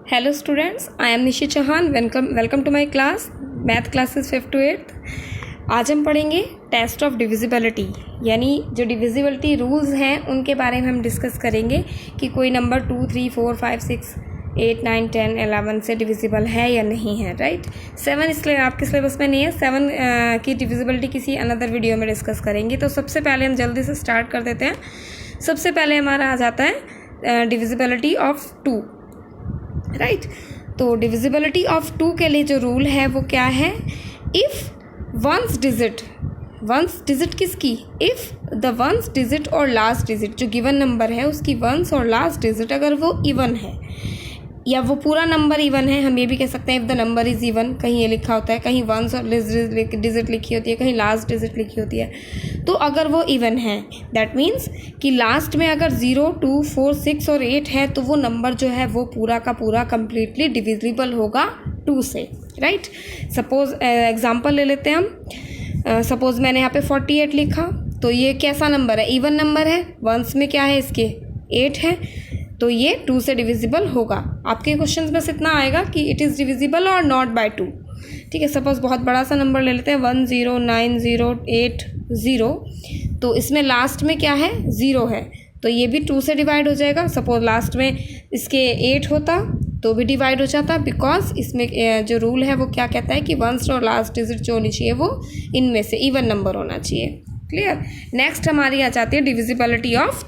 Hello students, I am Nishi Chauhan. Welcome to my class math classes 5th to 8th। आज हम पढ़ेंगे test of divisibility, यानी जो divisibility rules हैं उनके बारे में हम डिस्कस करेंगे कि कोई नंबर 2, 3, 4, 5, 6, 8, 9, 10, 11 से डिविजिबल है या नहीं है। राइट, 7 इसलिए आपके सिलेबस में नहीं है। 7 की डिविजिबिलिटी किसी अनदर वीडियो में डिस्कस करेंगे। तो सबसे पहले हम जल्दी से स्टार्ट कर देते हैं। सबसे पहले हमारा आ जाता है डिविजिबिलिटी ऑफ 2। राइट, तो डिविजिबिलिटी ऑफ 2 के लिए जो रूल है वो क्या है? इफ़ वंस डिजिट किसकी? इफ़ द वंस डिजिट और लास्ट डिजिट जो गिवन नंबर है उसकी वंस और लास्ट डिजिट अगर वो इवन है या वो पूरा नंबर इवन है, हम ये भी कह सकते हैं if the number is even. कहीं ये लिखा होता है, कहीं वंस और डिजिट लिखी होती है, कहीं लास्ट डिजिट लिखी होती है। तो अगर वो इवन है दैट मीन्स कि लास्ट में अगर 0, 2, 4, 6 और 8 है तो वो नंबर जो है वो पूरा का पूरा कम्प्लीटली डिविजिबल होगा 2 से। राइट, सपोज एग्जाम्पल ले लेते हैं हम। सपोज़ मैंने यहाँ पे 48 लिखा, तो ये कैसा नंबर है? इवन नंबर है। वंस में क्या है इसके? 8 है, तो ये 2 से डिविजिबल होगा। आपके क्वेश्चंस में इतना आएगा कि इट इज़ डिविजिबल और नॉट बाय 2। ठीक है, सपोज बहुत बड़ा सा नंबर ले लेते हैं 109080। तो इसमें लास्ट में क्या है? 0 है, तो ये भी 2 से डिवाइड हो जाएगा। सपोज लास्ट में इसके 8 होता तो भी डिवाइड हो जाता, बिकॉज इसमें जो रूल है वो क्या कहता है कि वंस और लास्ट डिजिट जो होनी चाहिए वो इनमें से इवन नंबर होना चाहिए। क्लियर। नेक्स्ट हमारी आ जाती है डिविजिबिलिटी ऑफ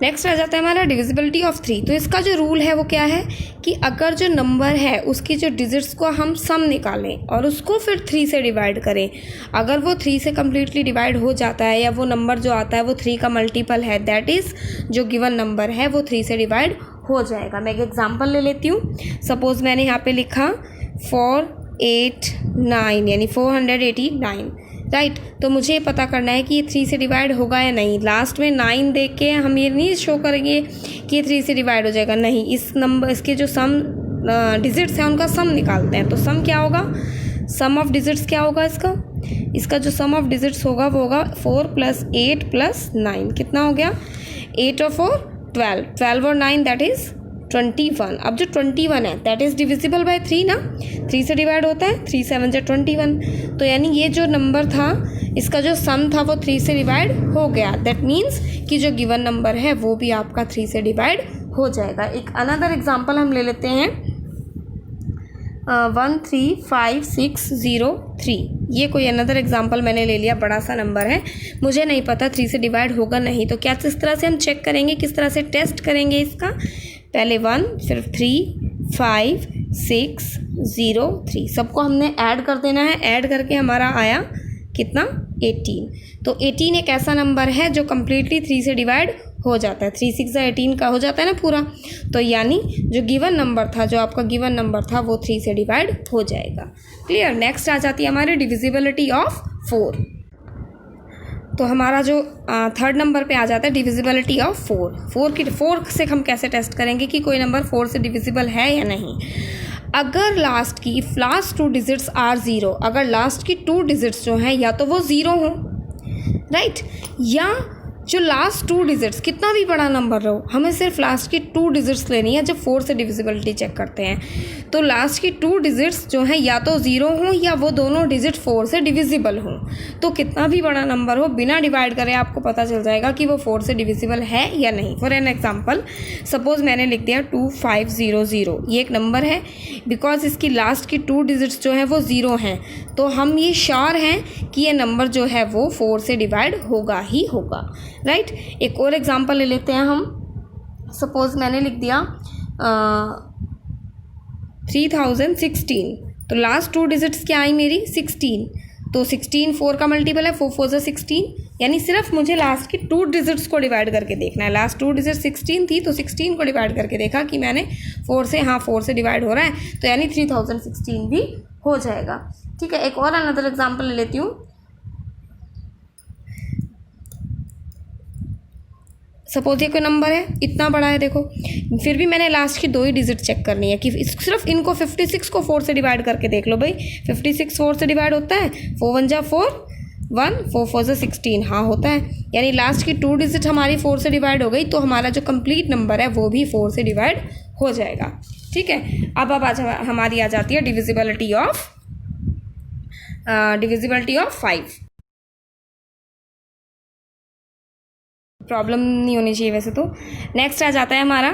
नेक्स्ट आ जाता है हमारा डिविजिबिलिटी ऑफ 3। तो इसका जो रूल है वो क्या है कि अगर जो नंबर है उसकी जो डिजिट्स को हम सम निकालें और उसको फिर 3 से डिवाइड करें, अगर वो 3 से कम्प्लीटली डिवाइड हो जाता है या वो नंबर जो आता है वो 3 का मल्टीपल है, दैट इज़ जो गिवन नंबर है वो 3 से डिवाइड हो जाएगा। मैं एक एग्जांपल ले लेती हूँ। सपोज़ मैंने यहाँ पे लिखा 489 यानी 489। राइट, तो मुझे पता करना है कि ये 3 से डिवाइड होगा या नहीं। लास्ट में 9 देख के हम ये नहीं शो करेंगे कि ये 3 से डिवाइड हो जाएगा, नहीं। इस नंबर इसके जो सम डिजिट्स हैं उनका सम निकालते हैं। तो सम क्या होगा? सम ऑफ डिजिट्स क्या होगा इसका जो सम ऑफ डिजिट्स होगा वो होगा 4 + 8 + 9। कितना हो गया? 8 और 4 12, 12 और 9 दैट इज़ 21। अब जो 21 है दैट इज़ डिविजिबल बाय 3 ना, 3 से डिवाइड होता है। 3 7 जा 21। तो यानी ये जो नंबर था इसका जो सम था वो 3 से डिवाइड हो गया। दैट मीन्स कि जो गिवन नंबर है वो भी आपका 3 से डिवाइड हो जाएगा। एक अनदर एग्जांपल हम ले लेते हैं 135603। ये कोई अनदर एग्जांपल मैंने ले लिया, बड़ा सा नंबर है, मुझे नहीं पता 3 से डिवाइड होगा नहीं। तो क्या किस तरह से हम चेक करेंगे, किस तरह से टेस्ट करेंगे इसका? पहले 1 फिर 3 5 6 0 3 सबको हमने ऐड कर देना है। ऐड करके हमारा आया कितना? 18। तो 18 एक ऐसा नंबर है जो कम्प्लीटली 3 से डिवाइड हो जाता है। 3 6 जा 18 का हो जाता है ना पूरा। तो यानी जो गिवन नंबर था, जो आपका गिवन नंबर था वो 3 से डिवाइड हो जाएगा। क्लियर। नेक्स्ट आ जाती है हमारी डिविजिबिलिटी ऑफ 4। तो हमारा जो 3rd नंबर पे आ जाता है डिविजिबिलिटी ऑफ 4 से हम कैसे टेस्ट करेंगे कि कोई नंबर 4 से डिविजिबल है या नहीं? अगर लास्ट 2 डिजिट्स आर 0, अगर लास्ट की 2 डिजिट्स जो हैं या तो वो 0 हो, राइट, या जो लास्ट 2 डिजिट्स कितना भी बड़ा नंबर रहो, हमें सिर्फ लास्ट की 2 डिजिट्स लेनी है जब 4 से डिविजिबिलिटी चेक करते हैं। तो लास्ट की 2 डिजिट्स जो हैं या तो 0 हो या वो दोनों डिजिट 4 से डिविजिबल हो। तो कितना भी बड़ा नंबर हो, बिना डिवाइड करे आपको पता चल जाएगा कि वो 4 से डिविजिबल है या नहीं। फॉर एन एग्जाम्पल, सपोज मैंने लिख दिया 2500। ये एक नंबर है, बिकॉज इसकी लास्ट की 2 डिजिट्स जो हैं वो 0 हैं, तो हम ये श्योर हैं कि ये नंबर जो है वो 4 से डिवाइड होगा ही होगा। राइट, एक और एग्जांपल ले लेते हैं हम। सपोज मैंने लिख दिया 3016। तो लास्ट 2 डिजिट्स क्या आई मेरी? 16। तो 16 4 का मल्टीपल है, 4 4 जा 16। यानी सिर्फ मुझे लास्ट की 2 डिजिट्स को डिवाइड करके देखना है। लास्ट 2 डिजिट 16 थी, तो 16 को डिवाइड करके देखा कि मैंने 4 से डिवाइड हो रहा है, तो यानी 3016 भी हो जाएगा। ठीक है, एक और अनदर एग्जांपल ले लेती हूँ। सपोज ये कोई नंबर है, इतना बड़ा है देखो, फिर भी मैंने लास्ट की 2 ही डिजिट चेक करनी है कि सिर्फ इनको 56 को 4 से डिवाइड करके देख लो भाई। 56 4 से डिवाइड होता है? 4 1 जा 4 1 4 4 जा 16। हाँ होता है, यानी लास्ट की 2 डिजिट हमारी 4 से डिवाइड हो गई, तो हमारा जो कंप्लीट नंबर है वो भी 4 से डिवाइड हो जाएगा। ठीक है। अब आज हमारी आ जाती है डिविजिबिलिटी ऑफ 5। प्रॉब्लम नहीं होनी चाहिए वैसे तो। नेक्स्ट आ जाता है हमारा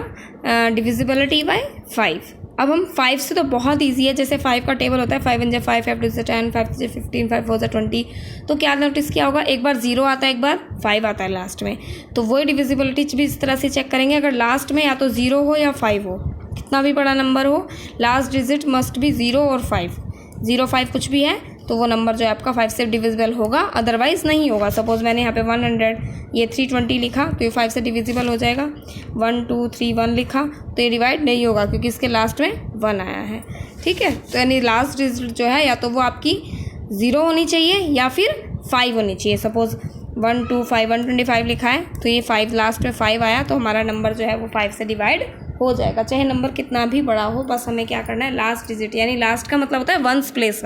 डिविजिबिलिटी बाय 5। अब हम 5 से तो बहुत इजी है, जैसे 5 का टेबल होता है 5 1 5, 5 2 10, 5 3 15, 5 4 20। तो क्या नोटिस किया होगा, एक बार 0 आता है, एक बार 5 आता है लास्ट में। तो वही डिविजिबिलिटी भी इस तरह से चेक करेंगे, अगर लास्ट में या तो 0 हो या 5 हो, कितना भी बड़ा नंबर हो, लास्ट डिजिट मस्ट भी 0 और 5। 0 5 कुछ भी है तो वो नंबर जो है आपका 5 से डिविजिबल होगा, अदरवाइज़ नहीं होगा। सपोज़ मैंने यहाँ पे 100 ये 320 लिखा तो ये 5 से डिविजिबल हो जाएगा। 1 2 3 1 लिखा तो ये डिवाइड नहीं होगा क्योंकि इसके लास्ट में 1 आया है, ठीक है। तो यानी लास्ट डिजिट जो है या तो वो आपकी 0 होनी चाहिए या फिर 5 होनी चाहिए। सपोज़ 1 2 5 125 लिखा है तो ये 5 लास्ट में 5 आया तो हमारा नंबर जो है वो 5 से डिवाइड हो जाएगा, चाहे नंबर कितना भी बड़ा हो। बस हमें क्या करना है, लास्ट डिजिट, यानी लास्ट का मतलब होता है वंस प्लेस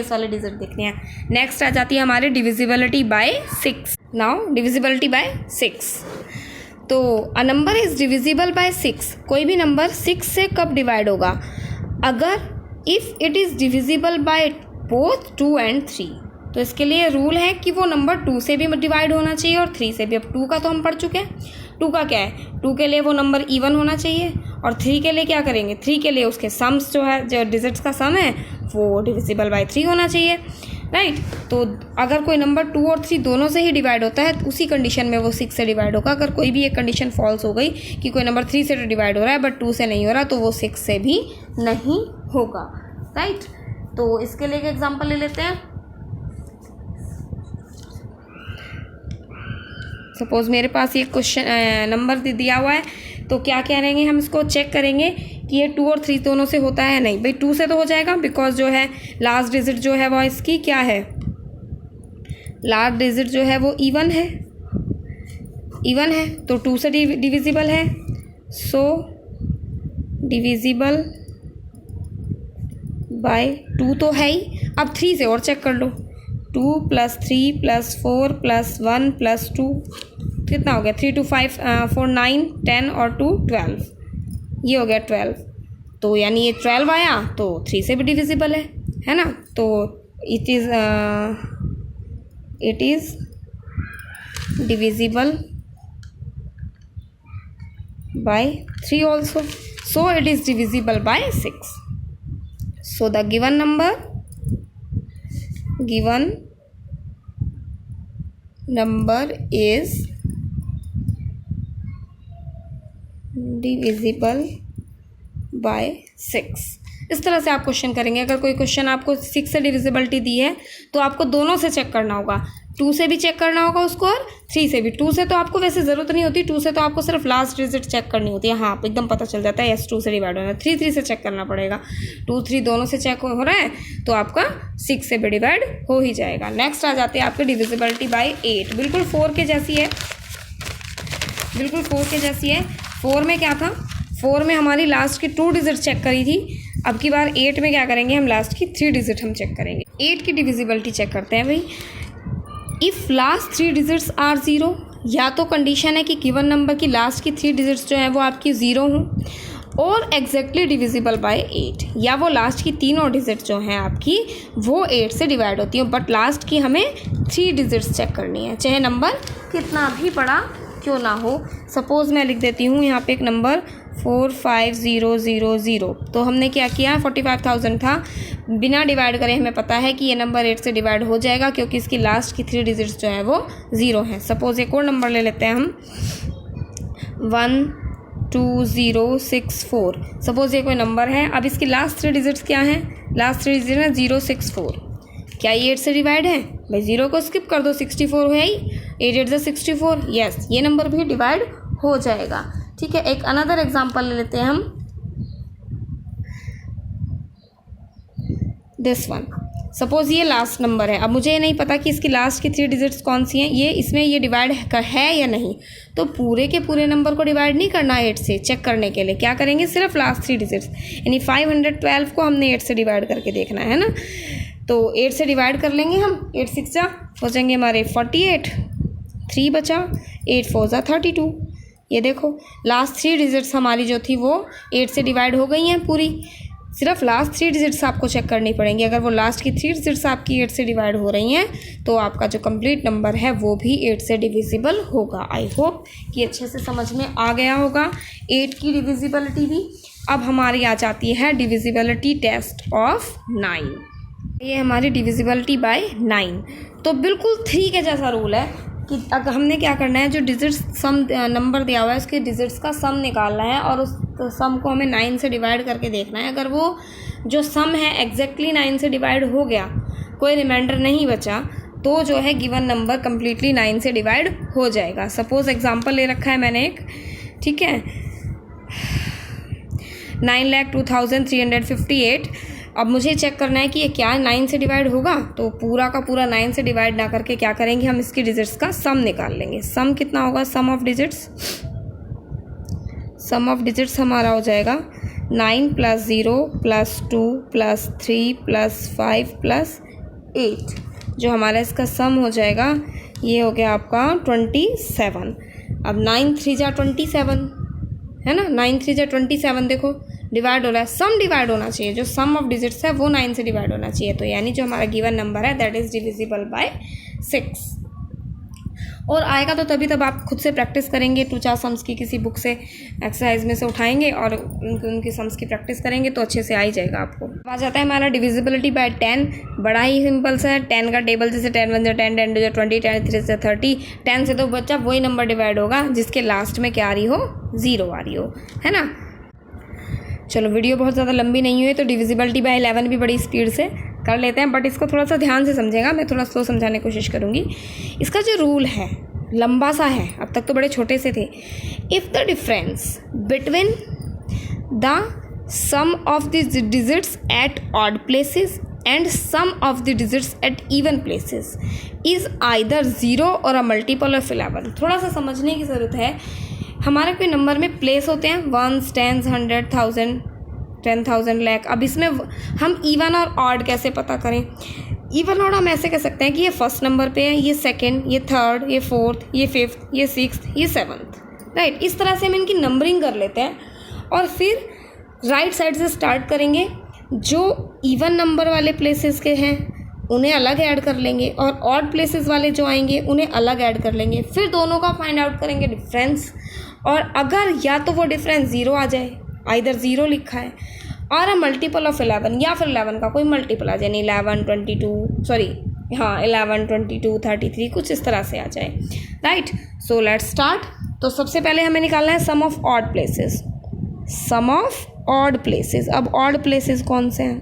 वाली डिजिट देखनी है। नेक्स्ट आ जाती है हमारी divisibility bye 6। Now divisibility bye 6, तो a number is divisible by 6। कोई भी नंबर 6 से कब डिवाइड होगा, अगर if it is divisible by both 2 and 3। तो इसके लिए रूल है कि वो नंबर 2 से भी डिवाइड होना चाहिए और 3 से भी। अब 2 का तो हम पढ़ चुके हैं, 2 का क्या है, 2 के लिए वो नंबर इवन होना चाहिए और 3 के लिए क्या करेंगे, 3 के लिए उसके सम्स जो है, जो डिजिट्स का सम है वो डिविजिबल बाय 3 होना चाहिए, राइट। तो अगर कोई नंबर 2 और 3 दोनों से ही डिवाइड होता है तो उसी कंडीशन में वो 6 से डिवाइड होगा। अगर कोई भी एक कंडीशन फॉल्स हो गई कि कोई नंबर 3 से तो डिवाइड हो रहा है बट 2 से नहीं हो रहा तो वो 6 से भी नहीं होगा, राइट। तो इसके लिए एक एग्जाम्पल ले लेते हैं। सपोज़ मेरे पास ये क्वेश्चन नंबर दिया हुआ है तो क्या करेंगे, हम इसको चेक करेंगे कि ये 2 और 3 दोनों से होता है। नहीं भाई 2 से तो हो जाएगा बिकॉज जो है लास्ट डिजिट जो है वो इसकी क्या है, लास्ट डिजिट जो है वो इवन है तो 2 से डिविजिबल है, सो डिविजिबल बाय 2 तो है ही। अब 3 से और चेक कर लो, 2 + 3 + 4 + 1 + 2 कितना हो गया, 3 2 5 4 9 10 और 2 12, ये हो गया 12। तो यानी ये 12 आया तो 3 से भी डिविजिबल है ना। तो it is divisible by 3 also, so it is divisible by 6। So the given number is divisible by 6। इस तरह से आप क्वेश्चन करेंगे। अगर कोई क्वेश्चन आपको 6 से डिविजिबिलिटी दी है तो आपको दोनों से चेक करना होगा, 2 से भी चेक करना होगा उसको और 3 से भी। 2 से तो आपको वैसे ज़रूरत नहीं होती, 2 से तो आपको सिर्फ लास्ट डिजिट चेक करनी होती है, हाँ एकदम पता चल जाता है यस 2 से डिवाइड होना है। 3 से चेक करना पड़ेगा, 2 3 दोनों से चेक हो रहा है तो आपका 6 से भी डिवाइड हो ही जाएगा। नेक्स्ट आ जाते हैं आपके डिविजिबिलिटी बाय 8, बिल्कुल 4 के जैसी है, 4 में क्या था, 4 में हमारी लास्ट की 2 डिजिट चेक करी थी। अब की बार 8 में क्या करेंगे, हम लास्ट की 3 डिजिट हम चेक करेंगे। 8 की डिविजिबिलिटी चेक करते हैं भाई। इफ़ लास्ट 3 डिजिट्स आर 0, या तो कंडीशन है कि गिवन नंबर की लास्ट की 3 डिजिट्स जो हैं वो आपकी 0 हों और एग्जैक्टली डिविजिबल बाय 8, या वो लास्ट की तीनों डिजिट जो हैं आपकी वो 8 से डिवाइड होती हैं बट लास्ट की हमें 3 डिजिट्स चेक करनी है, चाहे नंबर कितना भी बड़ा क्यों ना हो। सपोज़ मैं लिख देती हूँ यहाँ पे एक नंबर 45000। तो हमने क्या किया, 45,000 था, बिना डिवाइड करे हमें पता है कि ये नंबर 8 से डिवाइड हो जाएगा क्योंकि इसकी लास्ट की 3 डिजिट्स जो है वो 0 हैं। सपोज़ एक और नंबर ले लेते हैं हम 12064। सपोज़ ये कोई नंबर है, अब इसकी लास्ट 3 डिजिट्स क्या हैं, लास्ट 3 डिजिट है 064। क्या ये 8 से डिवाइड है भाई, 0 को स्किप कर दो, 64 है ही, 8 8 64, यस ये नंबर भी डिवाइड हो जाएगा, ठीक है। एक अनदर एग्जांपल ले लेते हैं हम, दिस वन। सपोज़ ये लास्ट नंबर है, अब मुझे ये नहीं पता कि इसकी लास्ट की 3 डिजिट्स कौन सी हैं, ये इसमें ये डिवाइड है या नहीं, तो पूरे के पूरे नंबर को डिवाइड नहीं करना 8 से। चेक करने के लिए क्या करेंगे, सिर्फ लास्ट 3 डिजिट्स, यानी 512 को हमने 8 से डिवाइड करके देखना है ना। तो 8 से डिवाइड कर लेंगे हम, 8 6 हो जाएंगे हमारे 48, 3 बचा, 8 4 32, ये देखो लास्ट 3 डिजिट्स हमारी जो थी वो 8 से डिवाइड हो गई हैं पूरी। सिर्फ लास्ट 3 डिजिट्स आपको चेक करनी पड़ेंगी। अगर वो लास्ट की 3 डिजिट्स आपकी 8 से डिवाइड हो रही हैं तो आपका जो कंप्लीट नंबर है वो भी 8 से डिविजिबल होगा। आई होप कि अच्छे से समझ में आ गया होगा 8 की डिविजिबिलिटी भी। अब हमारी आ जाती है डिविजिबिलिटी टेस्ट ऑफ 9। ये हमारी डिविजिबिलिटी बाय 9। तो बिल्कुल 3 के जैसा रूल है कि अगर हमने क्या करना है, जो डिजिट्स सम नंबर दिया हुआ है उसके डिजिट्स का सम निकालना है और उस सम को हमें 9 से डिवाइड करके देखना है। अगर वो जो सम है एग्जैक्टली 9 से डिवाइड हो गया, कोई रिमाइंडर नहीं बचा, तो जो है गिवन नंबर कम्प्लीटली 9 से डिवाइड हो जाएगा। सपोज एग्जांपल ले रखा है मैंने एक, ठीक है, 9,02,358। अब मुझे चेक करना है कि ये क्या 9 से डिवाइड होगा, तो पूरा का पूरा 9 से डिवाइड ना करके क्या करेंगे, हम इसकी डिजिट्स का सम निकाल लेंगे। सम कितना होगा, सम ऑफ डिजिट्स हमारा हो जाएगा 9 + 0 + 2 + 3 + 5 + 8। जो हमारा इसका सम हो जाएगा ये हो गया आपका 27। अब 9 3 जा 27 है ना, 9 3 जा 27। देखो डिवाइड हो रहा है, सम डिवाइड होना चाहिए, जो सम ऑफ डिजिट्स है वो 9 से डिवाइड होना चाहिए। तो यानी जो हमारा गिवन नंबर है दैट इज़ डिविजिबल बाय 6। और आएगा तो तभी तब आप खुद से प्रैक्टिस करेंगे, 2-4 सम्स की किसी बुक से एक्सरसाइज में से उठाएंगे और उनकी सम्स की प्रैक्टिस करेंगे तो अच्छे से आ ही जाएगा आपको। आ जाता है हमारा डिविजिबिलिटी बाय 10। बड़ा ही सिंपल सा है। 10 का टेबल जैसे 10 1 10, 10 2 20, 10 3 30। 10 से तो बच्चा वही नंबर डिवाइड होगा जिसके लास्ट में क्या आ रही हो, 0 आ रही हो, है ना। चलो वीडियो बहुत ज़्यादा लंबी नहीं हुई तो डिविजिबिलिटी बाय 11 भी बड़ी स्पीड से कर लेते हैं, बट इसको थोड़ा सा ध्यान से समझेगा, मैं थोड़ा स्लो समझाने की कोशिश करूँगी। इसका जो रूल है लंबा सा है, अब तक तो बड़े छोटे से थे। If the difference between the sum of the digits at odd places and sum of the digits at even places is either 0 or a multiple of 11। थोड़ा सा समझने की ज़रूरत है। हमारे कोई नंबर में प्लेस होते हैं 1s 10s 100 1000 10,000 लाख। अब इसमें हम इवन और ऑड कैसे पता करें? इवन ऑड हम ऐसे कह सकते हैं कि ये फर्स्ट नंबर पे है, ये सेकंड, ये थर्ड, ये फोर्थ, ये फिफ्थ, ये सिक्स्थ, ये सेवन्थ, राइट। इस तरह से हम इनकी नंबरिंग कर लेते हैं और फिर राइट साइड से स्टार्ट करेंगे। जो इवन नंबर वाले प्लेसेस के हैं उन्हें अलग ऐड कर लेंगे और ऑड प्लेसेस वाले जो आएंगे उन्हें अलग ऐड कर लेंगे। फिर दोनों का फाइंड आउट करेंगे डिफरेंस, और अगर या तो वो डिफरेंस 0 आ जाए, आइदर 0 लिखा है, और अ मल्टीपल ऑफ 11, या फिर 11 का कोई मल्टीपल आ जाए, 11 22 33 कुछ इस तरह से आ जाए, राइट। So let's start. तो सबसे पहले हमें निकालना है sum of odd places. Sum of odd places. अब ऑड प्लेसेस कौन से हैं,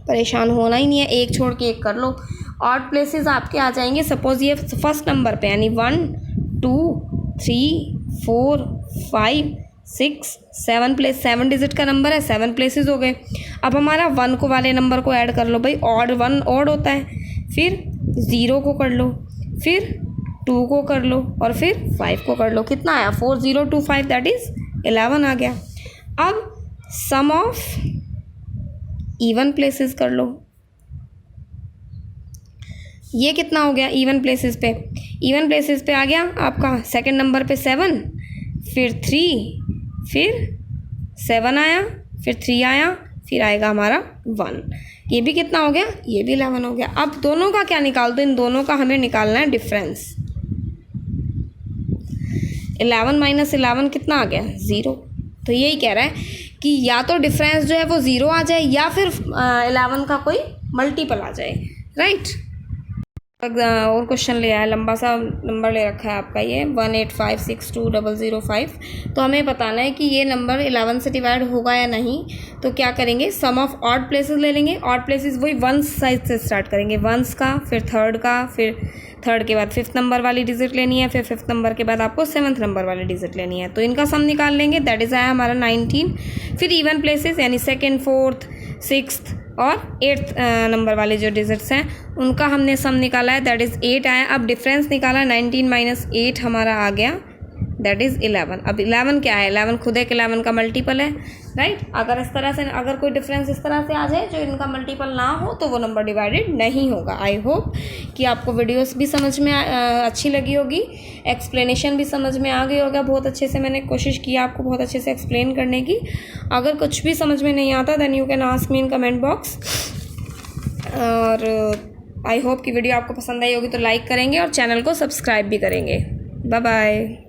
परेशान होना ही नहीं है, एक छोड़ के एक कर लो। ऑड प्लेसेस आपके आ जाएंगे, सपोज ये फर्स्ट नंबर पे, यानी 1 2 3 4 5 6 7 प्लेस, 7 डिजिट का नंबर है, 7 प्लेसेस हो गए। अब हमारा 1 को वाले नंबर को ऐड कर लो भाई, ऑड 1 ऑड होता है, फिर 0 को कर लो, फिर 2 को कर लो और फिर 5 को कर लो। कितना आया, 4025, दैट इज़ 11 आ गया। अब सम ऑफ इवन प्लेसेस कर लो, ये कितना हो गया इवन प्लेसेस पे, इवन प्लेसेस पे आ गया आपका सेकंड नंबर पे 7, फिर 3, फिर 7 आया, फिर 3 आया, फिर आएगा हमारा 1। ये भी कितना हो गया, ये भी 11 हो गया। अब दोनों का क्या निकाल दो, इन दोनों का हमें निकालना है डिफरेंस। 11 - 11 कितना आ गया, 0। तो यही कह रहा है कि या तो डिफरेंस जो है वो 0 आ जाए या फिर 11 का कोई मल्टीपल आ जाए, राइट। और क्वेश्चन ले आया, लंबा सा नंबर ले रखा है आपका ये 185620005। तो हमें बताना है कि ये नंबर 11 से डिवाइड होगा या नहीं। तो क्या करेंगे, सम ऑफ ऑड प्लेसेस ले लेंगे। ऑड प्लेसेस वही 1 साइड से स्टार्ट करेंगे, 1s का, फिर 3rd का, फिर 3rd के बाद 5th नंबर वाली डिजिट लेनी है, फिर 5th नंबर के बाद आपको 7th नंबर वाली डिजिट लेनी है। तो इनका सम निकाल लेंगे, दैट इज़ आया हमारा 19। फिर इवन प्लेसेस यानी 2nd 4th 6th और 8th नंबर वाले जो डिजिट्स हैं उनका हमने सम निकाला है, दैट इज़ 8 आया। अब डिफरेंस निकाला, 19 - 8 हमारा आ गया दैट इज़ 11। अब 11 क्या है, 11 खुद एक 11 का मल्टीपल है, राइट। अगर इस तरह से, अगर कोई डिफरेंस इस तरह से आ जाए जो इनका मल्टीपल ना हो तो वो नंबर डिवाइडेड नहीं होगा। आई होप कि आपको वीडियोस भी समझ में अच्छी लगी होगी, एक्सप्लेनेशन भी समझ में आ गई होगा। बहुत अच्छे से मैंने कोशिश की आपको बहुत अच्छे से एक्सप्लेन करने की। अगर कुछ भी समझ में नहीं आता then you can ask me in comment box. और आई होप कि वीडियो आपको पसंद आई होगी तो लाइक करेंगे और चैनल को सब्सक्राइब भी करेंगे। Bye bye.